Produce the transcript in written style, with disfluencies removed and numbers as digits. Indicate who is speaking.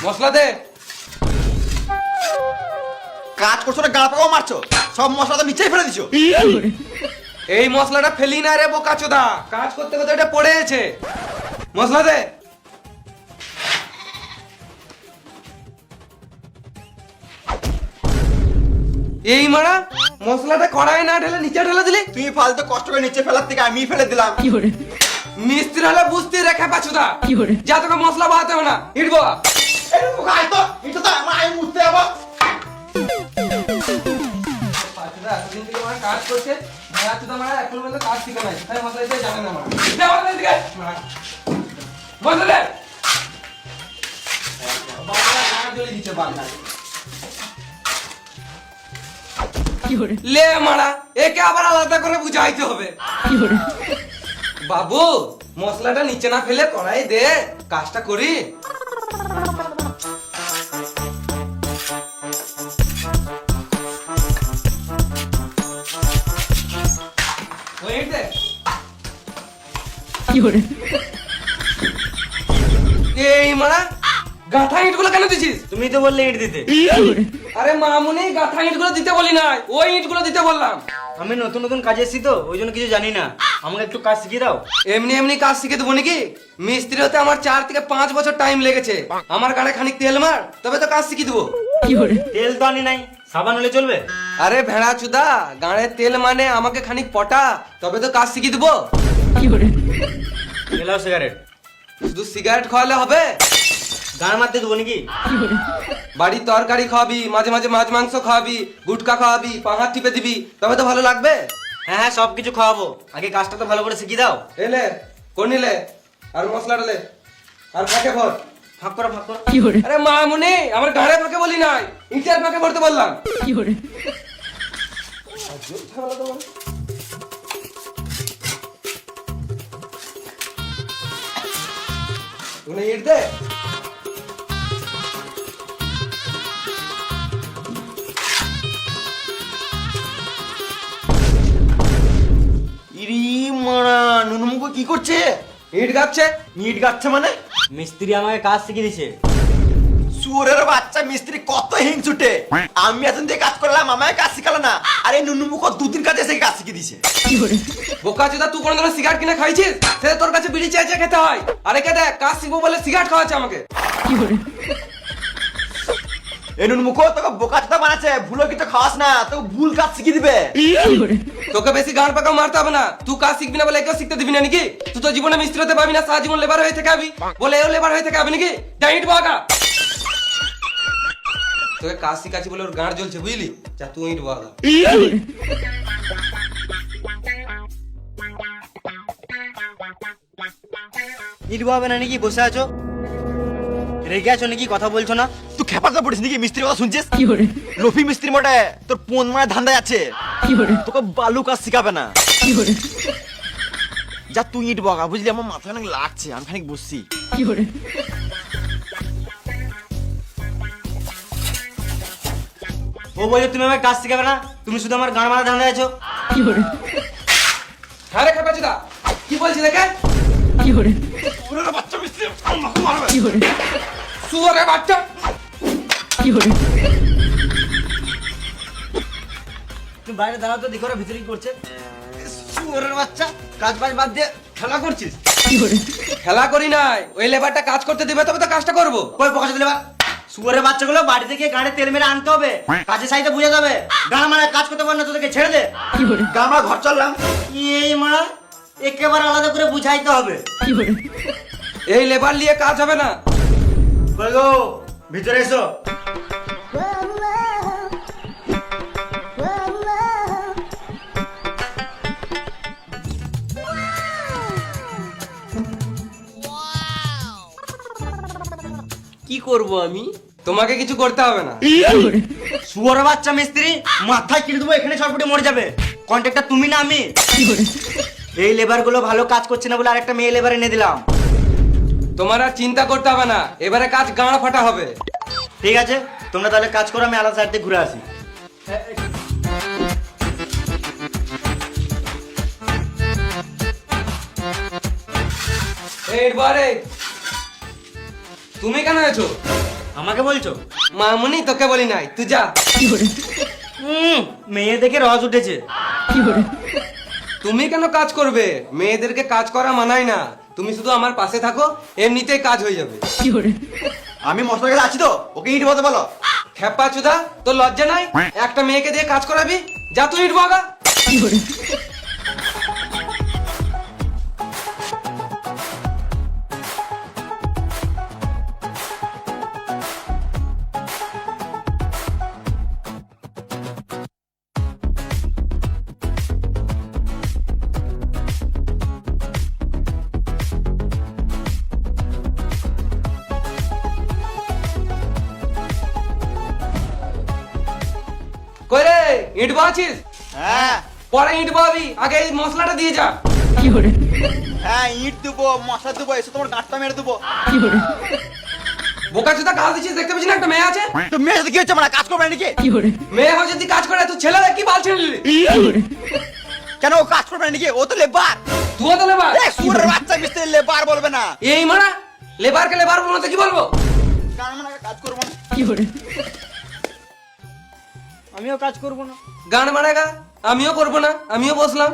Speaker 1: মশলা দে।
Speaker 2: কাজ করছো না গাল পাকাও মারছো, সব মশলা তো নিচেই ফেলে দিছো।
Speaker 1: এই মশলাটা ফেলি না রে বোকা চোদা, কাজ করতে করতে এটা পড়ে গেছে। মশলা দে। এই মারা মশলাটা কড়াই না ঢেলে নিচে ঢেলে দিলি।
Speaker 2: তুই ফালতু কষ্ট করে নিচে ফেলার থেকে আমি ফেলে দিলাম।
Speaker 1: মিস্ত্রি হলে বুঝতে রেখে পাচুদা, যা তোকে মশলা বাহাতে হবে না, হিটবো।
Speaker 2: এটা তো আমি মুছতে যাবো।
Speaker 1: পাচুদা এতদিন থেকে আমার কাজ করছে, মারা চুদা মারা এখন পর্যন্ত কাজ শিখে নাই, তাই মশলা দিতে জানে না মারা। দে মশলা দিকে, মশলা দে। বাবা গান জ্বলে দিচ্ছে বাংলা। লে মারা, একে আবার আলাদা করে বুঝাইতে হবে। বাবু মশলাটা নিচে না ফেলে কড়াই দে, কাজটা করি। ওয়েট দে। এই মারা গাঁথা ইটগুলো কেন দিছিস?
Speaker 3: তুমি তো বললে ইট দিতে।
Speaker 1: আরে মামুনি গাঁথা ইটগুলো দিতে বলি নাই, ওই ইটগুলো দিতে বললাম।
Speaker 3: আমি নতুন নতুন কাজে এসেছি তো, ওই জন্য কিছু জানি না, আমাকে একটু কাজ শিখিয়ে দাও।
Speaker 1: এমনি এমনি কাজ শিখে দেবো নাকি? মিস্ত্রি হতে আমার 4 থেকে 5 বছর টাইম লেগেছে। আমার গাড়ে খানিক তেল মার, তবে তো কাজ শিখিয়ে দেবো।
Speaker 3: তেল তো আনি নাই, সাবান হলে চলবে?
Speaker 1: আরে ভেড়া চুদা, গাড়ে তেল মানে আমাকে খানিক পটা, তবে তো কাজ শিখিয়ে দেবো।
Speaker 3: Allow cigarette.
Speaker 1: শুধু সিগারেট খাওয়ালে হবে?
Speaker 3: গান মারতে দেবো নাকি?
Speaker 1: বাড়ির তরকারি খাওয়াবি, মাঝে মাঝে মাছ মাংস খাওয়াবি, গুটকা খাওয়াবি, পাহাড় টিপে দিবি, তবে তো ভালো লাগবে।
Speaker 3: হ্যাঁ হ্যাঁ, সব কিছু খাওয়াবো, আগে কাজটা তো ভালো করে শিখিয়ে দাও।
Speaker 1: এলে কোন নিলে আর মশলা ডালে আর ফাঁকে ভর।
Speaker 3: ফাঁক করো ফাঁক করো।
Speaker 1: আরে মামুনি, আমার গাড়ে ফাঁকে বলি নাই, ইটের ফাঁকে ভরতে বললাম। ওখানে ইট দে।
Speaker 2: ইরি মারা নুনুমুখো কি করছে?
Speaker 1: ইট গাচ্ছে।
Speaker 2: ইট গাচ্ছে মানে?
Speaker 3: মিস্ত্রি আমাকে কাজ শিখিয়ে দিছে।
Speaker 2: সুরের বাচ্চা মিস্ত্রি কত হিংসুটে। আমি এতদিন দিয়ে কাজ করলাম, আমায় কাজ শিখালো না। আরে নুনুমুখো 2 দিন কাজে এসে কাজ শিখিয়ে দিছে।
Speaker 1: বোকা চোদা, তুই কোনদিন সিগারেট কিনে খাইছিস? সে তোর কাছে বিড়ি চেয়ে খেতে হয়। আরে কে দেখ, কাজ শিখবো বলে সিগারেট খাওয়াচ্ছে আমাকে।
Speaker 2: এই নুনুমুখো তোকে বোকা চোদা বানাচ্ছে, ভুলো কিছু খাওয়াস না, তোকে ভুল কাজ শিখিয়ে দিবে।
Speaker 1: তোকে বেশি গান পাকাও মারতে হবে না, তুই কাজ শিখবি না বলে একেও শিখতে দিবি না নাকি? তুই তো জীবনে মিস্ত্রি হতে পাবি না, সারা জীবন লেবার হয়ে থেকে আবি বলে এও লেবার হয়ে থেকে আবি নাকি? ডাইট বাগা, তোকে কাজ শিখাচ্ছি বলে ওর গাঁড় জ্বলছে, বুঝলি? যা তুই ইট বাগা।
Speaker 3: ইট বাবে না নাকি? বসে আছো, রেগে আছো নাকি? কথা বলছো না?
Speaker 2: তুই খেপাতে পড়িস নাকি? মিস্ত্রি কথা শুনছিস? রফি মিস্ত্রি মোটে তোর পোন মারা ধান্দা আছে, তোকে বালু কাজ শিখাবে না। যা তুই ইট বগা, বুঝলি? আমার মাথা অনেক লাগছে, আমি খানিক বসছি।
Speaker 3: ও বলে তুমি আমাকে কাজ শিখাবে না, তুমি শুধু আমার গান মারা ধান্দা আছো।
Speaker 1: হ্যাঁ রে খেপাচোদা, কি বলছি দেখে?
Speaker 2: সুরের বাচ্চা মিস্ত্রি আমাকে মারবে।
Speaker 1: শুয়োরে বাচ্চা।
Speaker 3: তুমি বাইরে দাঁড়াও তো, দেখো ওরা ভিতরে কি করছে। সুরের বাচ্চা, কাজ বাজ বাদ দিয়ে খেলা করছিস?
Speaker 1: খেলা করি নাই, ওই লেবারটা কাজ করতে দিবে তবে তো কাজটা করবো।
Speaker 3: কই পকাশ দিলে বা সুরের বাচ্চাগুলো বাড়িতে গিয়ে গাড়ি তেল মেরে আনতে হবে, কাজের সাইডে বুঝে যাবে। গান মানে কাজ করতে পারে না, তোদেরকে ছেড়ে দে।
Speaker 2: আমরা ঘর চললাম।
Speaker 3: এই মা, একেবারে আলাদা করে বুঝাইতে হবে।
Speaker 1: এই লেবার নিয়ে কাজ হবে না।
Speaker 3: কই গো, ভিতরে এসো।
Speaker 1: কি করব আমি? তোমাকে কিছু করতে হবে না।
Speaker 3: শুয়োর বাচ্চা মিস্ত্রি, মাথায় কিনে দেবো, এখানে ছটফটে মরে যাবে। কন্ট্রাক্টর তুমি না আমি। এই লেবার গুলো ভালো কাজ করছে না বলে আরেকটা মেয়ে লেবার এনে দিলাম।
Speaker 1: তোমার আর চিন্তা করতে হবে না, এবারে কাজ গাঁড় ফাটা হবে।
Speaker 3: ঠিক আছে, তোমরা তাহলে কাজ করো, আমি আলাদা সাইড থেকে ঘুরে আসি।
Speaker 1: এইবারে তুমি কেন আছো?
Speaker 3: আমাকে বলছো?
Speaker 1: মামুনি তোকে বলি নাই, তুই যা।
Speaker 3: মেয়ে দেখে রস উঠেছে।
Speaker 1: তুমি কেন কাজ করবে? মেয়েদেরকে কাজ করা মানায় না। তুমি শুধু আমার পাশে থাকো, এমনিতেই কাজ হয়ে যাবে।
Speaker 2: আমি মশলার কাছে আছি তো, ওকে ইট বলতে বলো।
Speaker 1: খেপা চুদা, তোর লজ্জা নাই? একটা মেয়েকে দিয়ে কাজ করাবি? যা তুই ইট বাগা। কই রে, ইট বাছিস?
Speaker 2: হ্যাঁ
Speaker 1: পরে ইট বাবি, আগে এই মশলাটা দিয়ে যা।
Speaker 2: হ্যাঁ, ইট দেবো, মশলা দেবো, এসে তোমার গাঁটটা মেরে দেবো।
Speaker 1: বোকা চুদা কাজ দিচ্ছিস, দেখতে পাচ্ছিস না একটা মেয়ে আছে?
Speaker 2: তো মেয়ের সাথে কি হচ্ছে, মানে কাজ করবে নাকি?
Speaker 1: মেয়ে হয়ে যদি কাজ করে, তুই ছেলে কি বাল ছেড়ে নিলি?
Speaker 2: কেন ও কাজ করবে নাকি? ও তো লেবার।
Speaker 1: তুইও তো লেবার।
Speaker 2: সুরের বাচ্চা মিস্ত্রি লেবার বলবে না।
Speaker 1: এই মারা লেবারকে লেবার বলবো না তো কি বলবো?
Speaker 2: কারণ মানে কাজ করবো না।
Speaker 3: আমিও কাজ করবো না।
Speaker 1: গান মারাগা, আমিও করবো না, আমিও বসলাম।